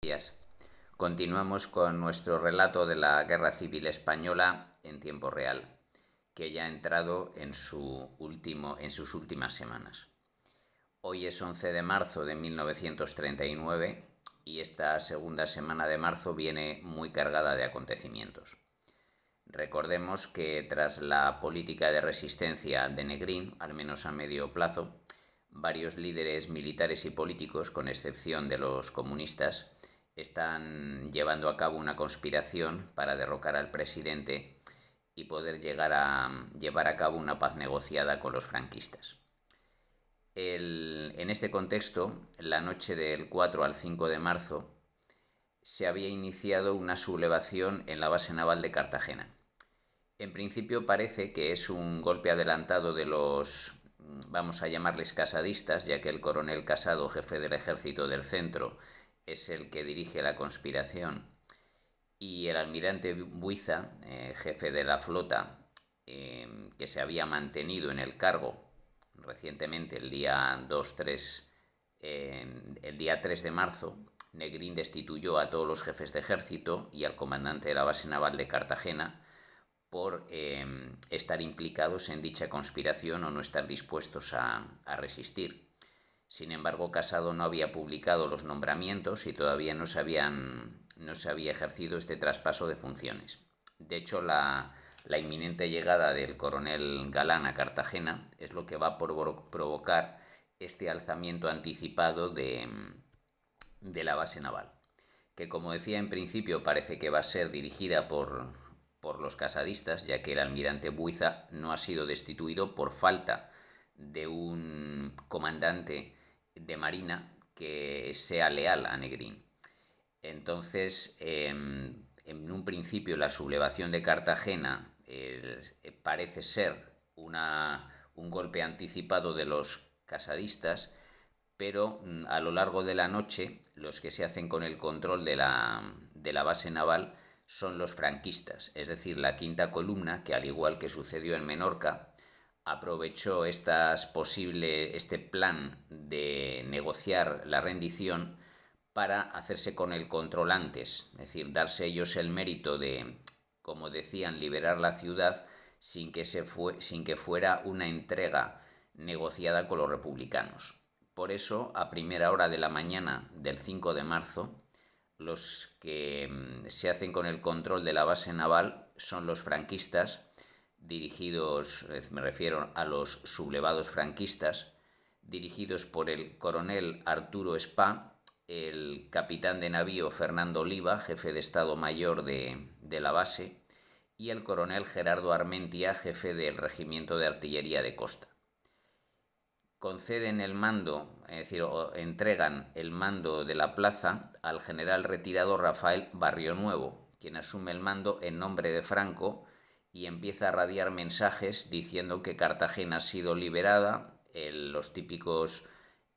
Días. Continuamos con nuestro relato de la Guerra Civil Española en tiempo real, que ya ha entrado en sus últimas semanas. Hoy es 11 de marzo de 1939 y esta segunda semana de marzo viene muy cargada de acontecimientos. Recordemos que tras la política de resistencia de Negrín, al menos a medio plazo, varios líderes militares y políticos, con excepción de los comunistas, están llevando a cabo una conspiración para derrocar al presidente y poder llevar a cabo una paz negociada con los franquistas. En este contexto, la noche del 4 al 5 de marzo, se había iniciado una sublevación en la base naval de Cartagena. En principio parece que es un golpe adelantado de los, vamos a llamarles casadistas, ya que el coronel Casado, jefe del ejército del centro, es el que dirige la conspiración, y el almirante Buiza, jefe de la flota, que se había mantenido en el cargo recientemente, el día 3 de marzo, Negrín destituyó a todos los jefes de ejército y al comandante de la base naval de Cartagena por estar implicados en dicha conspiración o no estar dispuestos a resistir. Sin embargo, Casado no había publicado los nombramientos y todavía no se había ejercido este traspaso de funciones. De hecho, la inminente llegada del coronel Galán a Cartagena es lo que va a provocar este alzamiento anticipado de la base naval, que, como decía, en principio parece que va a ser dirigida por los casadistas, ya que el almirante Buiza no ha sido destituido por falta de un comandante de marina que sea leal a Negrín. Entonces, en un principio, la sublevación de Cartagena parece ser un golpe anticipado de los casadistas, pero a lo largo de la noche los que se hacen con el control de la base naval son los franquistas, es decir, la quinta columna, que, al igual que sucedió en Menorca, aprovechó este plan de negociar la rendición para hacerse con el control antes, es decir, darse ellos el mérito de, como decían, liberar la ciudad sin que fuera una entrega negociada con los republicanos. Por eso, a primera hora de la mañana del 5 de marzo, los que se hacen con el control de la base naval son los franquistas, dirigidos, me refiero a los sublevados franquistas, dirigidos por el coronel Arturo Spa, el capitán de navío Fernando Oliva, jefe de Estado Mayor de la base, y el coronel Gerardo Armentia, jefe del Regimiento de Artillería de Costa. Conceden el mando, es decir, entregan el mando de la plaza al general retirado Rafael Barrionuevo, quien asume el mando en nombre de Franco y empieza a radiar mensajes diciendo que Cartagena ha sido liberada, los típicos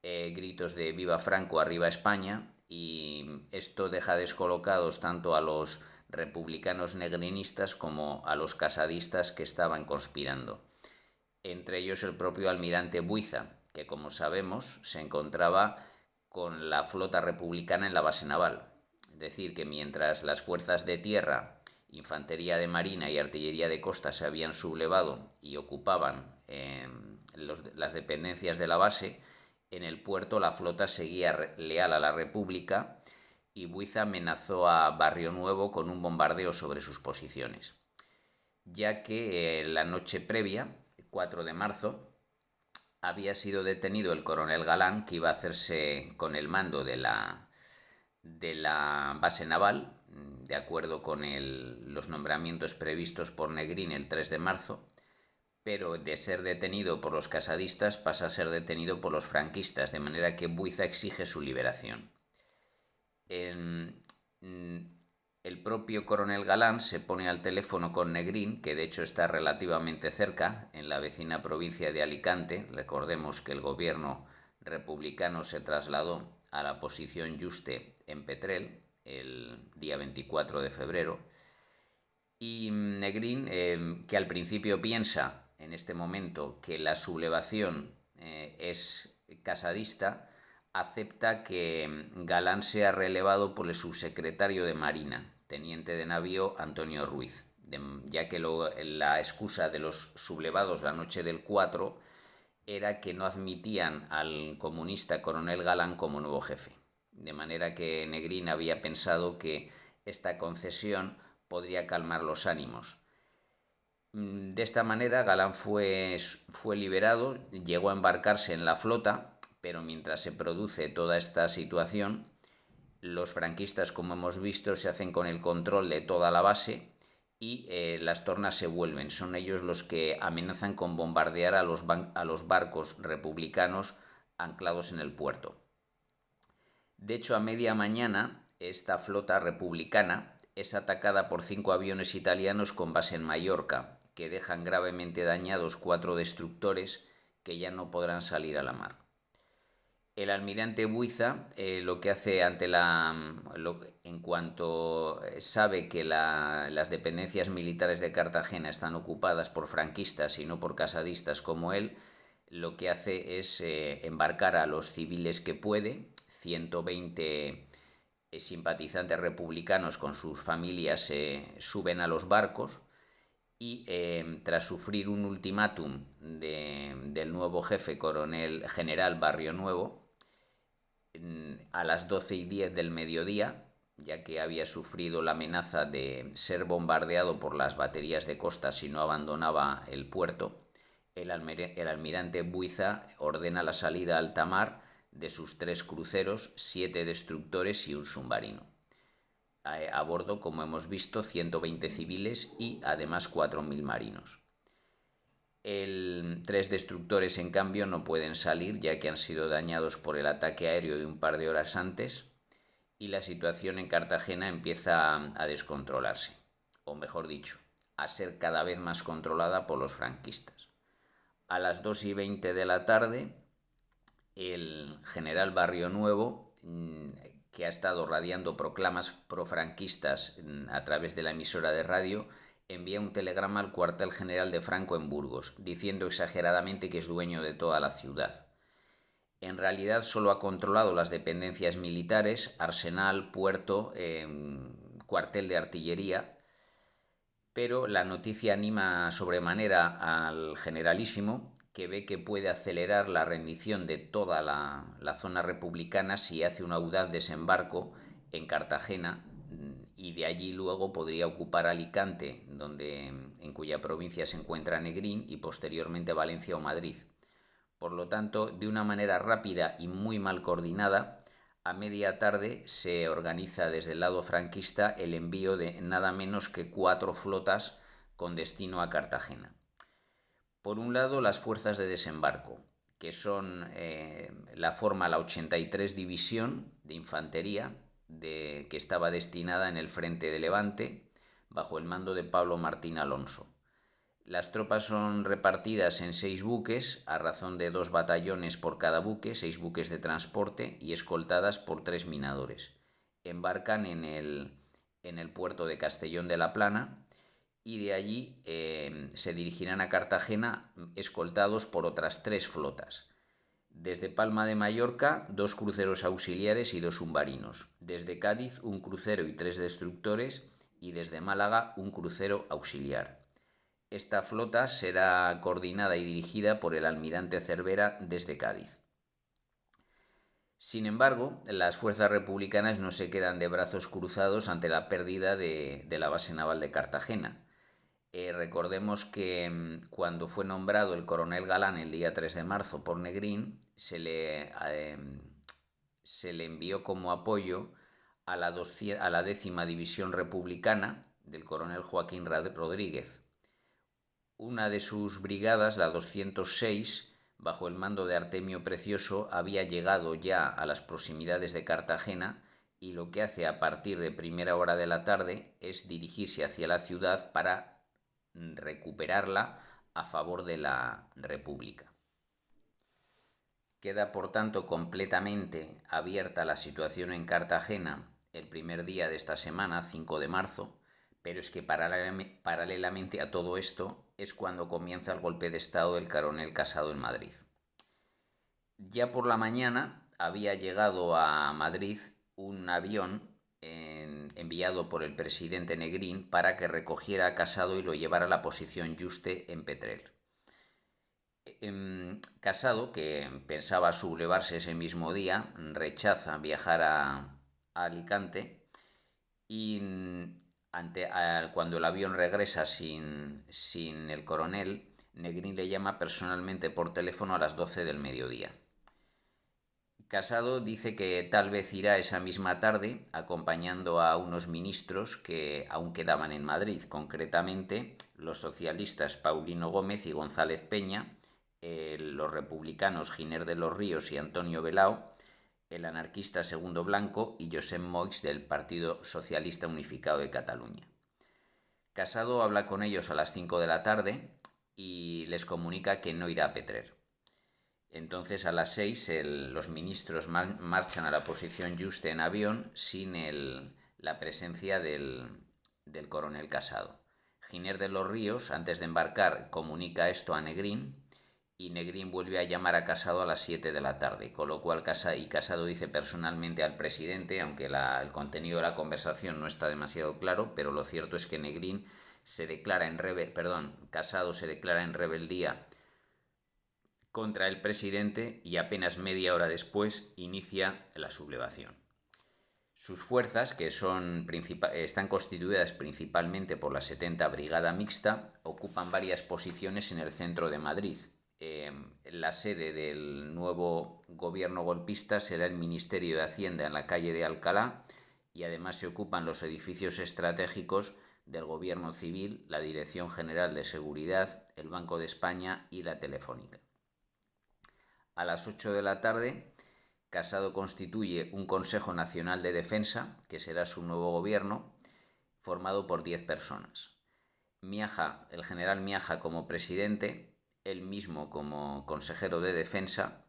gritos de "Viva Franco, arriba España", y esto deja descolocados tanto a los republicanos negrinistas como a los casadistas que estaban conspirando, entre ellos el propio almirante Buiza, que, como sabemos, se encontraba con la flota republicana en la base naval. Es decir, que mientras las fuerzas de tierra, infantería de marina y artillería de costa se habían sublevado y ocupaban las dependencias de la base, en el puerto la flota seguía leal a la República y Buiza amenazó a Barrionuevo con un bombardeo sobre sus posiciones, ya que la noche previa, 4 de marzo, había sido detenido el coronel Galán, que iba a hacerse con el mando de la base naval, de acuerdo con los nombramientos previstos por Negrín el 3 de marzo, pero de ser detenido por los casadistas pasa a ser detenido por los franquistas, de manera que Buiza exige su liberación. El propio coronel Galán se pone al teléfono con Negrín, que de hecho está relativamente cerca, en la vecina provincia de Alicante. Recordemos que el gobierno republicano se trasladó a la posición Yuste en Petrel el día 24 de febrero. Y Negrín, que al principio piensa en este momento que la sublevación es casadista, acepta que Galán sea relevado por el subsecretario de Marina, teniente de navío Antonio Ruiz, ya que la excusa de los sublevados la noche del 4 era que no admitían al comunista coronel Galán como nuevo jefe. De manera que Negrín había pensado que esta concesión podría calmar los ánimos. De esta manera Galán fue liberado, llegó a embarcarse en la flota, pero mientras se produce toda esta situación, los franquistas, como hemos visto, se hacen con el control de toda la base y las tornas se vuelven. Son ellos los que amenazan con bombardear a los barcos republicanos anclados en el puerto. De hecho, a media mañana, esta flota republicana es atacada por 5 aviones italianos con base en Mallorca, que dejan gravemente dañados 4 destructores que ya no podrán salir a la mar. El almirante Buiza lo que hace en cuanto sabe que las dependencias militares de Cartagena están ocupadas por franquistas y no por casadistas como él, lo que hace es embarcar a los civiles que puede. 120 simpatizantes republicanos con sus familias suben a los barcos y tras sufrir un ultimátum del nuevo jefe, coronel general Barrio Nuevo, a las 12:10 del mediodía, ya que había sufrido la amenaza de ser bombardeado por las baterías de costa si no abandonaba el puerto, el almirante Buiza ordena la salida a alta mar de sus 3 cruceros, 7 destructores y un submarino. A bordo, como hemos visto, 120 civiles y además 4.000 marinos. 3 destructores, en cambio, no pueden salir ya que han sido dañados por el ataque aéreo de un par de horas antes y la situación en Cartagena empieza a descontrolarse, o mejor dicho, a ser cada vez más controlada por los franquistas. A las 2:20 de la tarde, el general Barrio Nuevo, que ha estado radiando proclamas profranquistas a través de la emisora de radio, envía un telegrama al cuartel general de Franco en Burgos, diciendo exageradamente que es dueño de toda la ciudad. En realidad solo ha controlado las dependencias militares, arsenal, puerto, cuartel de artillería, pero la noticia anima sobremanera al generalísimo, que ve que puede acelerar la rendición de toda la zona republicana si hace un audaz desembarco en Cartagena, y de allí luego podría ocupar Alicante, en cuya provincia se encuentra Negrín, y posteriormente Valencia o Madrid. Por lo tanto, de una manera rápida y muy mal coordinada, a media tarde se organiza desde el lado franquista el envío de nada menos que 4 flotas con destino a Cartagena. Por un lado, las fuerzas de desembarco, que son la 83 División de Infantería, que estaba destinada en el frente de Levante, bajo el mando de Pablo Martín Alonso. Las tropas son repartidas en 6 buques, a razón de 2 batallones por cada buque, 6 buques de transporte y escoltadas por 3 minadores. Embarcan en el puerto de Castellón de la Plana y de allí se dirigirán a Cartagena escoltados por otras 3 flotas. Desde Palma de Mallorca, 2 cruceros auxiliares y 2 submarinos. Desde Cádiz, un crucero y 3 destructores, y desde Málaga, un crucero auxiliar. Esta flota será coordinada y dirigida por el almirante Cervera desde Cádiz. Sin embargo, las fuerzas republicanas no se quedan de brazos cruzados ante la pérdida de la base naval de Cartagena. Recordemos que cuando fue nombrado el coronel Galán el día 3 de marzo por Negrín, se le envió como apoyo a la 10ª División Republicana del coronel Joaquín Rodríguez. Una de sus brigadas, la 206, bajo el mando de Artemio Precioso, había llegado ya a las proximidades de Cartagena y lo que hace a partir de primera hora de la tarde es dirigirse hacia la ciudad para recuperarla a favor de la República. Queda por tanto completamente abierta la situación en Cartagena el primer día de esta semana, 5 de marzo, pero es que paralelamente a todo esto es cuando comienza el golpe de estado del coronel Casado en Madrid. Ya por la mañana, había llegado a Madrid un avión enviado por el presidente Negrín para que recogiera a Casado y lo llevara a la posición Yuste en Petrel. Casado, que pensaba sublevarse ese mismo día, rechaza viajar a Alicante y cuando el avión regresa sin el coronel, Negrín le llama personalmente por teléfono a las 12 del mediodía. Casado dice que tal vez irá esa misma tarde acompañando a unos ministros que aún quedaban en Madrid, concretamente los socialistas Paulino Gómez y González Peña, los republicanos Giner de los Ríos y Antonio Belao, el anarquista Segundo Blanco y Josep Moix del Partido Socialista Unificado de Cataluña. Casado habla con ellos a las 5 de la tarde y les comunica que no irá a Petrer. Entonces a las 6 los ministros marchan a la posición Yuste en avión sin la presencia del coronel Casado. Giner de los Ríos, antes de embarcar, comunica esto a Negrín y Negrín vuelve a llamar a Casado a las 7 de la tarde, con lo cual Casado dice personalmente al presidente, aunque el contenido de la conversación no está demasiado claro, pero lo cierto es que Casado se declara en rebeldía contra el presidente y apenas media hora después inicia la sublevación. Sus fuerzas, que están constituidas principalmente por la 70 Brigada Mixta, ocupan varias posiciones en el centro de Madrid. La sede del nuevo gobierno golpista será el Ministerio de Hacienda en la calle de Alcalá y además se ocupan los edificios estratégicos del Gobierno Civil, la Dirección General de Seguridad, el Banco de España y la Telefónica. A las 8 de la tarde, Casado constituye un Consejo Nacional de Defensa, que será su nuevo gobierno, formado por 10 personas. El general Miaja como presidente, él mismo como consejero de Defensa,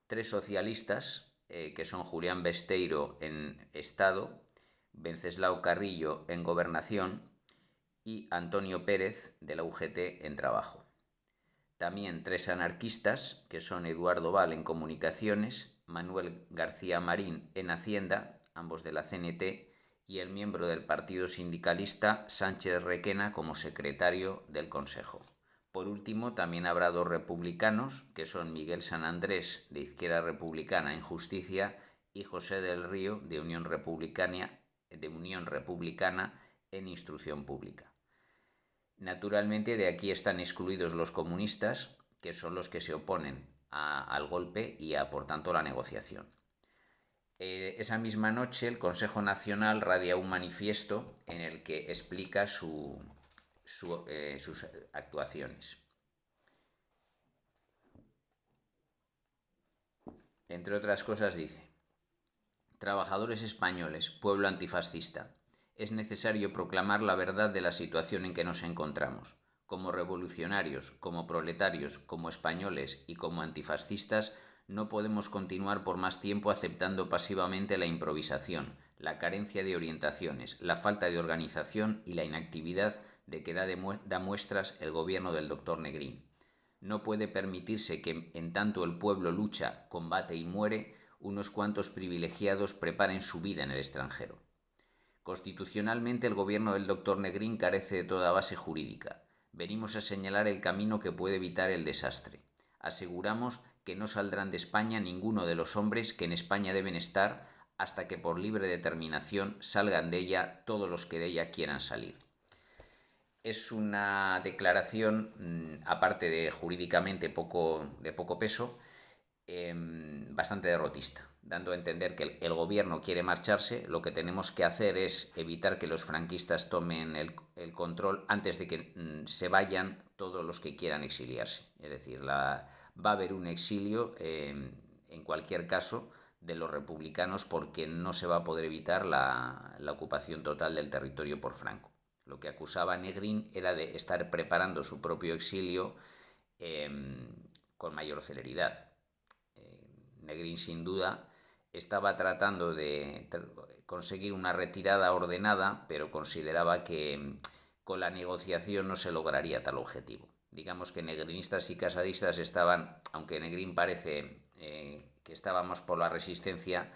3 socialistas, que son Julián Besteiro en Estado, Venceslao Carrillo en Gobernación y Antonio Pérez de la UGT en Trabajo. También 3 anarquistas, que son Eduardo Val en Comunicaciones, Manuel García Marín en Hacienda, ambos de la CNT, y el miembro del Partido Sindicalista Sánchez Requena como secretario del Consejo. Por último, también habrá 2 republicanos, que son Miguel San Andrés, de Izquierda Republicana en Justicia, y José del Río, de Unión Republicana en Instrucción Pública. Naturalmente, de aquí están excluidos los comunistas, que son los que se oponen al golpe y por tanto, la negociación. Esa misma noche, el Consejo Nacional radia un manifiesto en el que explica sus actuaciones. Entre otras cosas dice: trabajadores españoles, pueblo antifascista, es necesario proclamar la verdad de la situación en que nos encontramos. Como revolucionarios, como proletarios, como españoles y como antifascistas, no podemos continuar por más tiempo aceptando pasivamente la improvisación, la carencia de orientaciones, la falta de organización y la inactividad de que da muestras el gobierno del doctor Negrín. No puede permitirse que, en tanto el pueblo lucha, combate y muere, unos cuantos privilegiados preparen su vida en el extranjero. Constitucionalmente, el gobierno del doctor Negrín carece de toda base jurídica. Venimos a señalar el camino que puede evitar el desastre. Aseguramos que no saldrán de España ninguno de los hombres que en España deben estar hasta que por libre determinación salgan de ella todos los que de ella quieran salir. Es una declaración, aparte de jurídicamente de poco peso, bastante derrotista, dando a entender que el gobierno quiere marcharse. Lo que tenemos que hacer es evitar que los franquistas tomen el control antes de que se vayan todos los que quieran exiliarse. Es decir, va a haber un exilio en cualquier caso de los republicanos, porque no se va a poder evitar la ocupación total del territorio por Franco. Lo que acusaba Negrín era de estar preparando su propio exilio con mayor celeridad. Negrín, sin duda, estaba tratando de conseguir una retirada ordenada, pero consideraba que con la negociación no se lograría tal objetivo. Digamos que negrinistas y casadistas estaban, aunque Negrín parece que estábamos por la resistencia,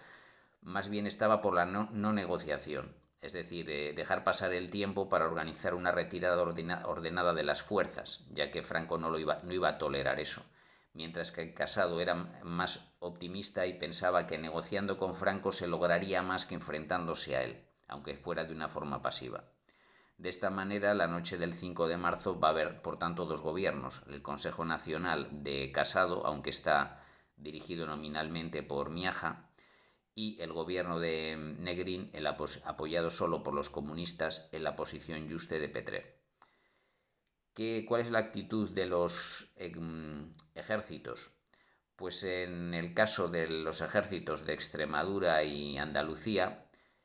más bien estaba por la no negociación, es decir, dejar pasar el tiempo para organizar una retirada ordenada de las fuerzas, ya que Franco no iba a tolerar eso, mientras que Casado era más optimista y pensaba que negociando con Franco se lograría más que enfrentándose a él, aunque fuera de una forma pasiva. De esta manera, la noche del 5 de marzo va a haber, por tanto, dos gobiernos: el Consejo Nacional de Casado, aunque está dirigido nominalmente por Miaja, y el gobierno de Negrín, apoyado solo por los comunistas, en la posición juste de Petrer. ¿Cuál es la actitud de los ejércitos? Pues en el caso de los ejércitos de Extremadura y Andalucía,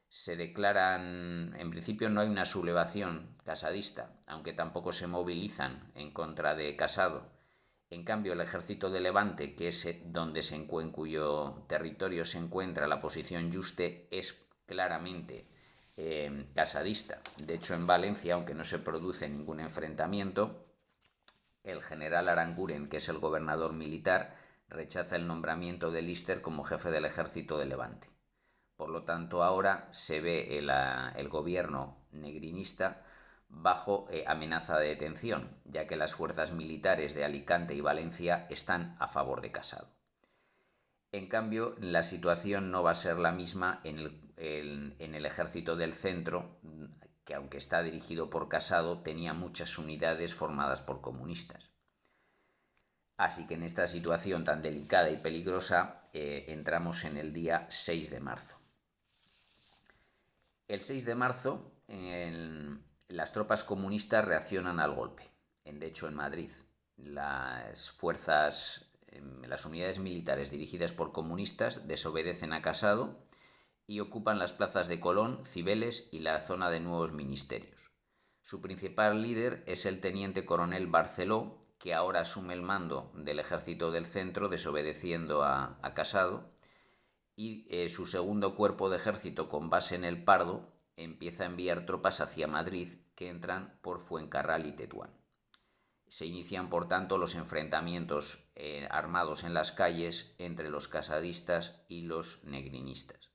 se declaran, en principio no hay una sublevación casadista, aunque tampoco se movilizan en contra de Casado. En cambio, el ejército de Levante, que es en cuyo territorio se encuentra la posición juste, es claramente casadista. De hecho, en Valencia, aunque no se produce ningún enfrentamiento, el general Aranguren, que es el gobernador militar, rechaza el nombramiento de Lister como jefe del ejército de Levante. Por lo tanto, ahora se ve el gobierno negrinista bajo amenaza de detención, ya que las fuerzas militares de Alicante y Valencia están a favor de Casado. En cambio, la situación no va a ser la misma en el ejército del centro, que aunque está dirigido por Casado, tenía muchas unidades formadas por comunistas. Así que en esta situación tan delicada y peligrosa entramos en el día 6 de marzo. El 6 de marzo las tropas comunistas reaccionan al golpe. De hecho, en Madrid, las unidades militares dirigidas por comunistas desobedecen a Casado y ocupan las plazas de Colón, Cibeles y la zona de nuevos ministerios. Su principal líder es el teniente coronel Barceló, que ahora asume el mando del ejército del centro, desobedeciendo a Casado, y su segundo cuerpo de ejército, con base en el Pardo, empieza a enviar tropas hacia Madrid, que entran por Fuencarral y Tetuán. Se inician, por tanto, los enfrentamientos armados en las calles entre los casadistas y los negrinistas.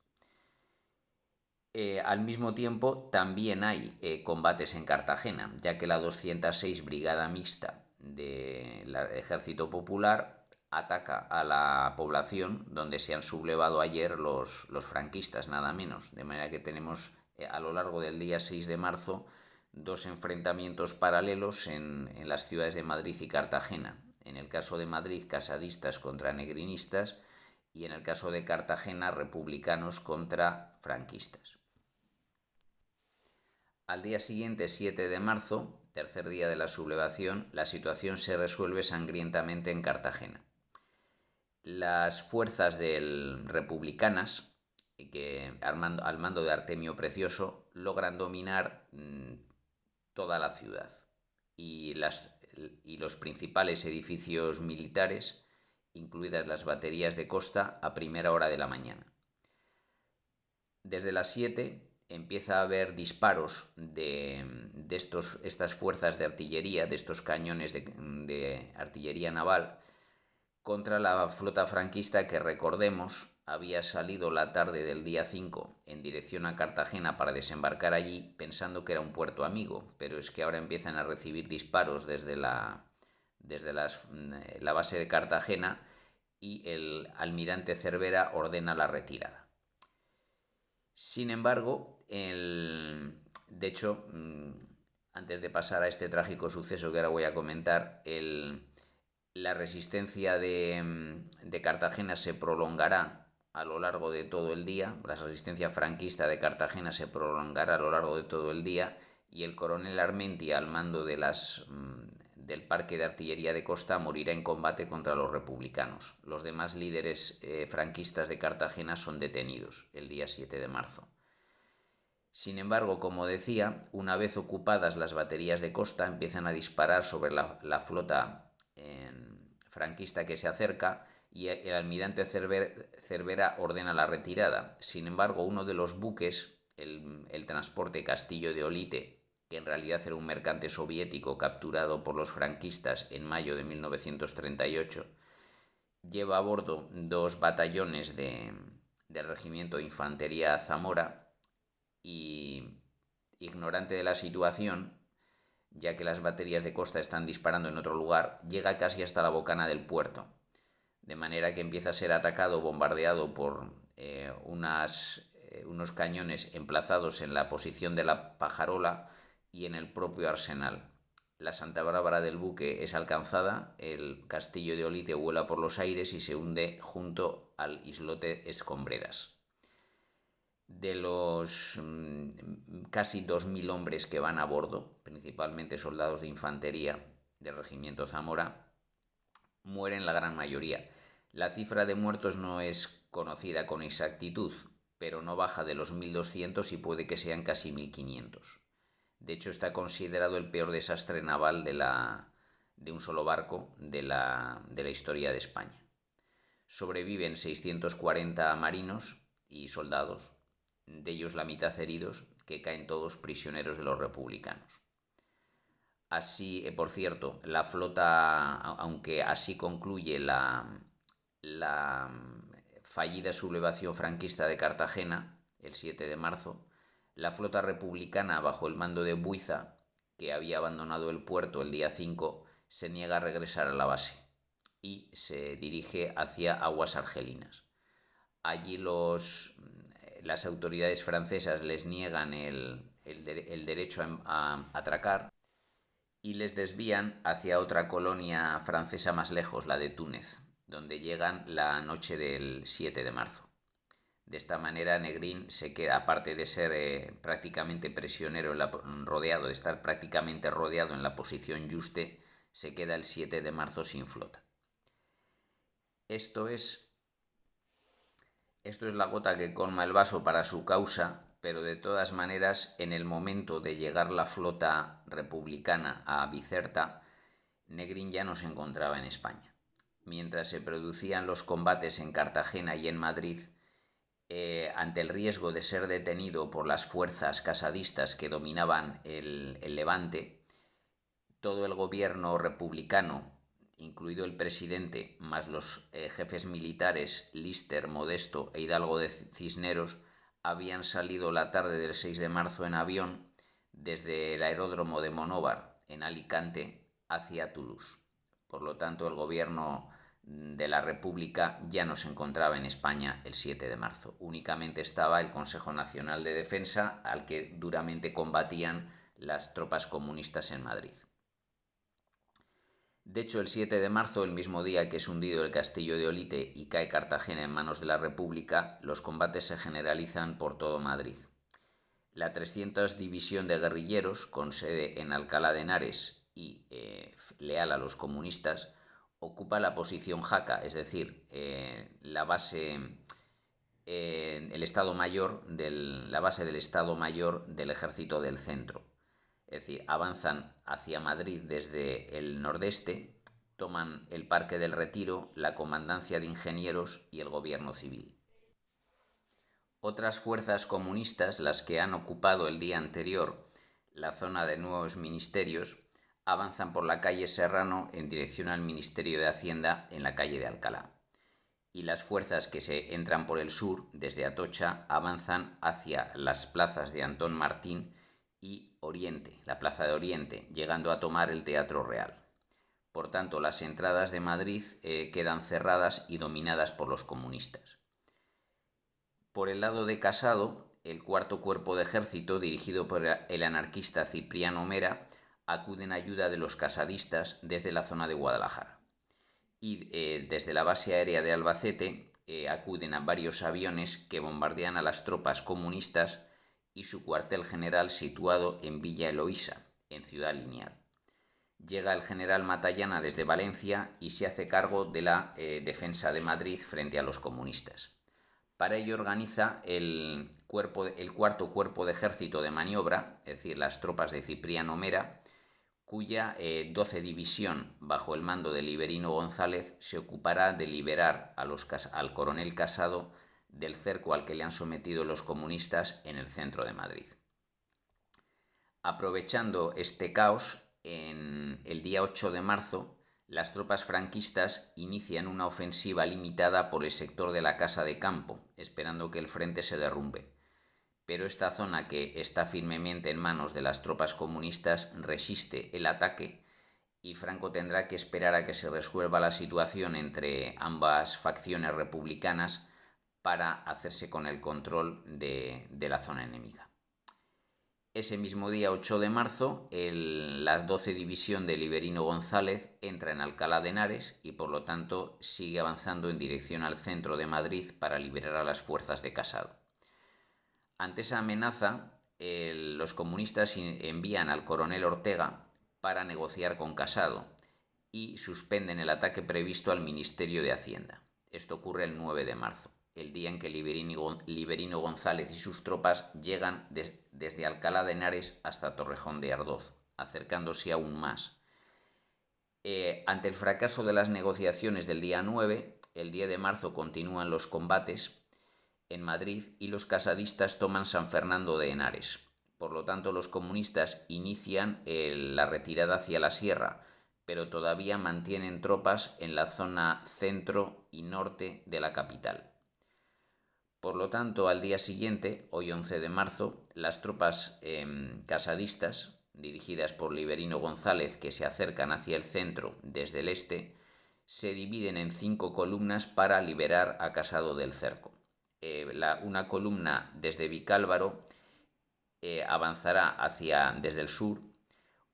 Al mismo tiempo, también hay combates en Cartagena, ya que la 206 Brigada Mixta del Ejército Popular ataca a la población donde se han sublevado ayer los franquistas, nada menos. De manera que tenemos a lo largo del día 6 de marzo dos enfrentamientos paralelos en las ciudades de Madrid y Cartagena. En el caso de Madrid, casadistas contra negrinistas, y en el caso de Cartagena, republicanos contra franquistas. Al día siguiente, 7 de marzo, tercer día de la sublevación, la situación se resuelve sangrientamente en Cartagena. Las fuerzas republicanas, al mando de Artemio Precioso, logran dominar toda la ciudad y los principales edificios militares, incluidas las baterías de costa, a primera hora de la mañana. Desde las 7 empieza a haber disparos de estas fuerzas de artillería, de estos cañones de artillería naval, contra la flota franquista que, recordemos, había salido la tarde del día 5 en dirección a Cartagena para desembarcar allí, pensando que era un puerto amigo, pero es que ahora empiezan a recibir disparos desde la base de Cartagena, y el almirante Cervera ordena la retirada. Sin embargo, de hecho, antes de pasar a este trágico suceso que ahora voy a comentar, la resistencia de Cartagena se prolongará a lo largo de todo el día. La resistencia franquista de Cartagena se prolongará a lo largo de todo el día, y el coronel Armentia, al mando del Parque de Artillería de Costa, morirá en combate contra los republicanos. Los demás líderes franquistas de Cartagena son detenidos el día 7 de marzo. Sin embargo, como decía, una vez ocupadas las baterías de costa, empiezan a disparar sobre la flota franquista que se acerca, y el almirante Cervera ordena la retirada. Sin embargo, uno de los buques, el transporte Castillo de Olite, que en realidad era un mercante soviético capturado por los franquistas en mayo de 1938, lleva a bordo dos batallones del Regimiento de Infantería Zamora y, ignorante de la situación, ya que las baterías de costa están disparando en otro lugar, llega casi hasta la bocana del puerto, de manera que empieza a ser atacado, bombardeado por unos cañones emplazados en la posición de la Pajarola y en el propio arsenal. La Santa Bárbara del buque es alcanzada, el castillo de Olite vuela por los aires y se hunde junto al islote Escombreras. De los casi 2.000 hombres que van a bordo, principalmente soldados de infantería del Regimiento Zamora, mueren la gran mayoría. La cifra de muertos no es conocida con exactitud, pero no baja de los 1.200 y puede que sean casi 1.500. De hecho, está considerado el peor desastre naval de un solo barco de la historia de España. Sobreviven 640 marinos y soldados, de ellos la mitad heridos, que caen todos prisioneros de los republicanos. Así, por cierto, la flota, aunque así concluye la fallida sublevación franquista de Cartagena, el 7 de marzo, la flota republicana, bajo el mando de Buiza, que había abandonado el puerto el día 5, se niega a regresar a la base y se dirige hacia aguas argelinas. Allí las autoridades francesas les niegan el derecho a atracar y les desvían hacia otra colonia francesa más lejos, la de Túnez, donde llegan la noche del 7 de marzo. De esta manera, Negrín se queda, aparte de ser prácticamente prisionero, rodeado, de estar prácticamente rodeado en la posición Yuste, se queda el 7 de marzo sin flota. Esto es la gota que colma el vaso para su causa, pero de todas maneras, en el momento de llegar la flota republicana a Bizerta, Negrín ya no se encontraba en España. Mientras se producían los combates en Cartagena y en Madrid, ante el riesgo de ser detenido por las fuerzas casadistas que dominaban el Levante, todo el gobierno republicano, incluido el presidente, más los jefes militares Lister, Modesto e Hidalgo de Cisneros, habían salido la tarde del 6 de marzo en avión desde el aeródromo de Monóvar, en Alicante, hacia Toulouse. Por lo tanto, el gobierno de la República ya no se encontraba en España el 7 de marzo. Únicamente estaba el Consejo Nacional de Defensa, al que duramente combatían las tropas comunistas en Madrid. De hecho, el 7 de marzo, el mismo día que es hundido el castillo de Olite y cae Cartagena en manos de la República, los combates se generalizan por todo Madrid. La 300 División de Guerrilleros, con sede en Alcalá de Henares y leal a los comunistas, ocupa la posición Jaca, es decir, la base del Estado Mayor del Ejército del Centro. Es decir, avanzan hacia Madrid desde el nordeste, toman el Parque del Retiro, la Comandancia de Ingenieros y el Gobierno Civil. Otras fuerzas comunistas, las que han ocupado el día anterior la zona de nuevos ministerios, avanzan por la calle Serrano en dirección al Ministerio de Hacienda en la calle de Alcalá. Y las fuerzas que se entran por el sur, desde Atocha, avanzan hacia las plazas de Antón Martín y Oriente, la Plaza de Oriente, llegando a tomar el Teatro Real. Por tanto, las entradas de Madrid quedan cerradas y dominadas por los comunistas. Por el lado de Casado, el cuarto cuerpo de ejército, dirigido por el anarquista Cipriano Mera, acude en ayuda de los casadistas desde la zona de Guadalajara. Y desde la base aérea de Albacete acuden a varios aviones que bombardean a las tropas comunistas y su cuartel general situado en Villa Eloísa, en Ciudad Lineal. Llega el general Matallana desde Valencia y se hace cargo de la defensa de Madrid frente a los comunistas. Para ello organiza el cuarto cuerpo de ejército de maniobra, es decir, las tropas de Cipriano Mera, cuya 12 División, bajo el mando de Liberino González, se ocupará de liberar al coronel Casado del cerco al que le han sometido los comunistas en el centro de Madrid. Aprovechando este caos, en el día 8 de marzo, Las tropas franquistas inician una ofensiva limitada por el sector de la Casa de Campo, esperando que el frente se derrumbe. Pero esta zona, que está firmemente en manos de las tropas comunistas, resiste el ataque y Franco tendrá que esperar a que se resuelva la situación entre ambas facciones republicanas para hacerse con el control de la zona enemiga. Ese mismo día, 8 de marzo, la 12 División de Liberino González entra en Alcalá de Henares y por lo tanto sigue avanzando en dirección al centro de Madrid para liberar a las fuerzas de Casado. Ante esa amenaza, los comunistas envían al coronel Ortega para negociar con Casado y suspenden el ataque previsto al Ministerio de Hacienda. Esto ocurre el 9 de marzo, el día en que Liberino González y sus tropas llegan desde Alcalá de Henares hasta Torrejón de Ardoz, acercándose aún más. Ante el fracaso de las negociaciones del día 9, el 10 de marzo continúan los combates en Madrid y los casadistas toman San Fernando de Henares. Por lo tanto, los comunistas inician la retirada hacia la sierra, pero todavía mantienen tropas en la zona centro y norte de la capital. Por lo tanto, al día siguiente, hoy 11 de marzo, las tropas casadistas, dirigidas por Liberino González, que se acercan hacia el centro desde el este, se dividen en 5 columnas para liberar a Casado del cerco. Una columna desde Vicálvaro avanzará desde el sur,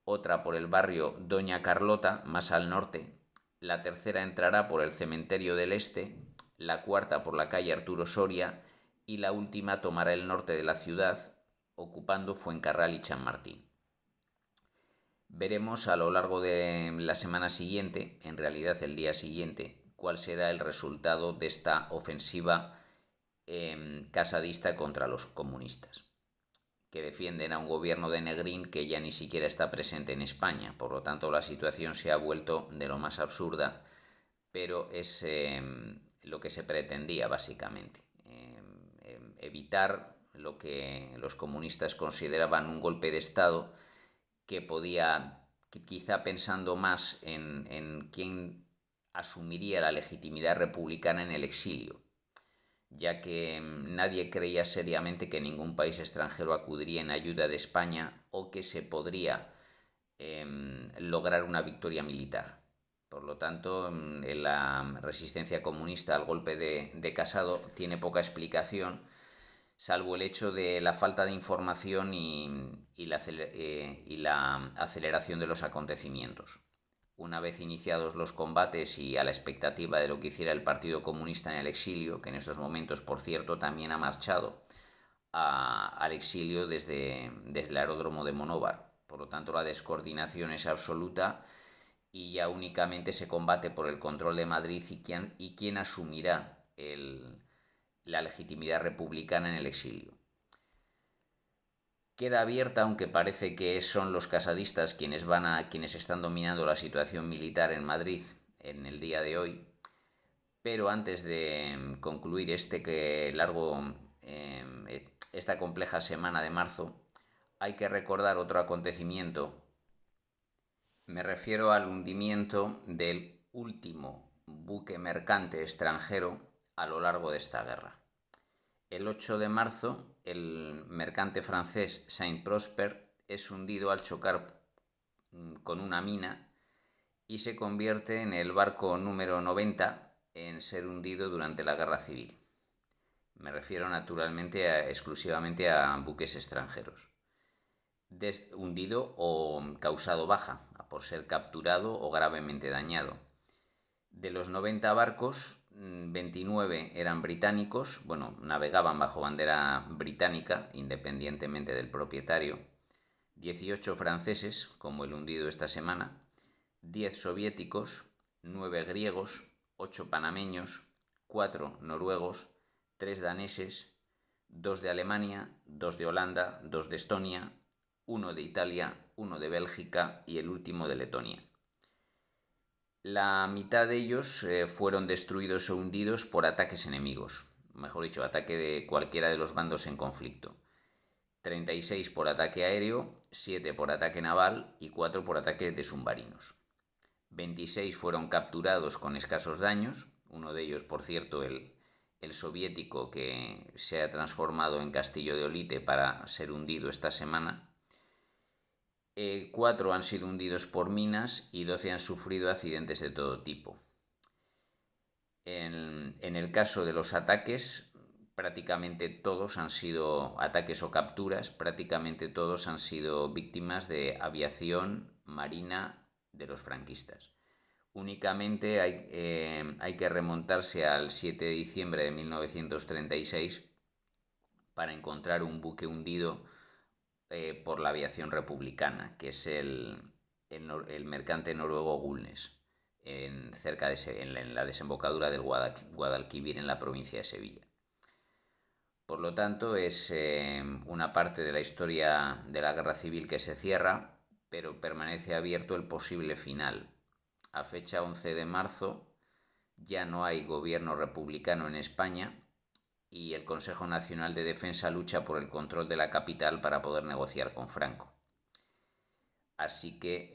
otra por el barrio Doña Carlota, más al norte, la tercera entrará por el Cementerio del Este, la cuarta por la calle Arturo Soria y la última tomará el norte de la ciudad, ocupando Fuencarral y Chamartín. Veremos a lo largo de la semana siguiente, en realidad el día siguiente, cuál será el resultado de esta ofensiva casadista contra los comunistas, que defienden a un gobierno de Negrín que ya ni siquiera está presente en España. Por lo tanto, la situación se ha vuelto de lo más absurda, pero es lo que se pretendía básicamente, evitar lo que los comunistas consideraban un golpe de Estado que podía, quizá pensando más en quién asumiría la legitimidad republicana en el exilio, ya que nadie creía seriamente que ningún país extranjero acudiría en ayuda de España o que se podría lograr una victoria militar. Por lo tanto, la resistencia comunista al golpe de Casado tiene poca explicación, salvo el hecho de la falta de información y la aceleración de los acontecimientos. Una vez iniciados los combates y a la expectativa de lo que hiciera el Partido Comunista en el exilio, que en estos momentos, por cierto, también ha marchado al exilio desde el aeródromo de Monóvar. Por lo tanto, la descoordinación es absoluta y ya únicamente se combate por el control de Madrid y quién asumirá la legitimidad republicana en el exilio. Queda abierta, aunque parece que son los casadistas quienes están dominando la situación militar en Madrid en el día de hoy. Pero antes de concluir esta compleja semana de marzo, hay que recordar otro acontecimiento. Me refiero al hundimiento del último buque mercante extranjero a lo largo de esta guerra. El 8 de marzo, el mercante francés Saint-Prosper es hundido al chocar con una mina y se convierte en el barco número 90 en ser hundido durante la Guerra Civil. Me refiero naturalmente exclusivamente a buques extranjeros. Hundido o causado baja, por ser capturado o gravemente dañado. De los 90 barcos, 29 eran británicos, navegaban bajo bandera británica, independientemente del propietario, 18 franceses, como el hundido esta semana, 10 soviéticos, 9 griegos, 8 panameños, 4 noruegos, 3 daneses, 2 de Alemania, 2 de Holanda, 2 de Estonia, 1 de Italia, 1 de Bélgica y el último de Letonia. La mitad de ellos fueron destruidos o hundidos por ataques enemigos, mejor dicho, ataque de cualquiera de los bandos en conflicto. 36 por ataque aéreo, 7 por ataque naval y 4 por ataque de submarinos. 26 fueron capturados con escasos daños, uno de ellos, por cierto, el soviético, que se ha transformado en Castillo de Olite para ser hundido esta semana. 4 han sido hundidos por minas y 12 han sufrido accidentes de todo tipo. En el caso de los ataques, prácticamente todos han sido ataques o capturas, prácticamente todos han sido víctimas de aviación marina de los franquistas. Únicamente hay que remontarse al 7 de diciembre de 1936 para encontrar un buque hundido por la aviación republicana, que es el mercante noruego Gullnes, en la desembocadura del Guadalquivir, en la provincia de Sevilla. Por lo tanto, es una parte de la historia de la guerra civil que se cierra, pero permanece abierto el posible final. A fecha 11 de marzo ya no hay gobierno republicano en España y el Consejo Nacional de Defensa lucha por el control de la capital para poder negociar con Franco. Así que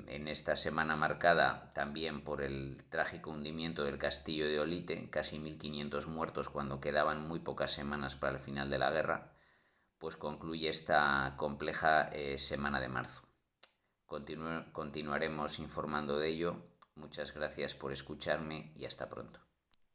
en esta semana marcada también por el trágico hundimiento del Castillo de Olite, casi 1.500 muertos cuando quedaban muy pocas semanas para el final de la guerra, pues concluye esta compleja semana de marzo. Continuaremos informando de ello. Muchas gracias por escucharme y hasta pronto.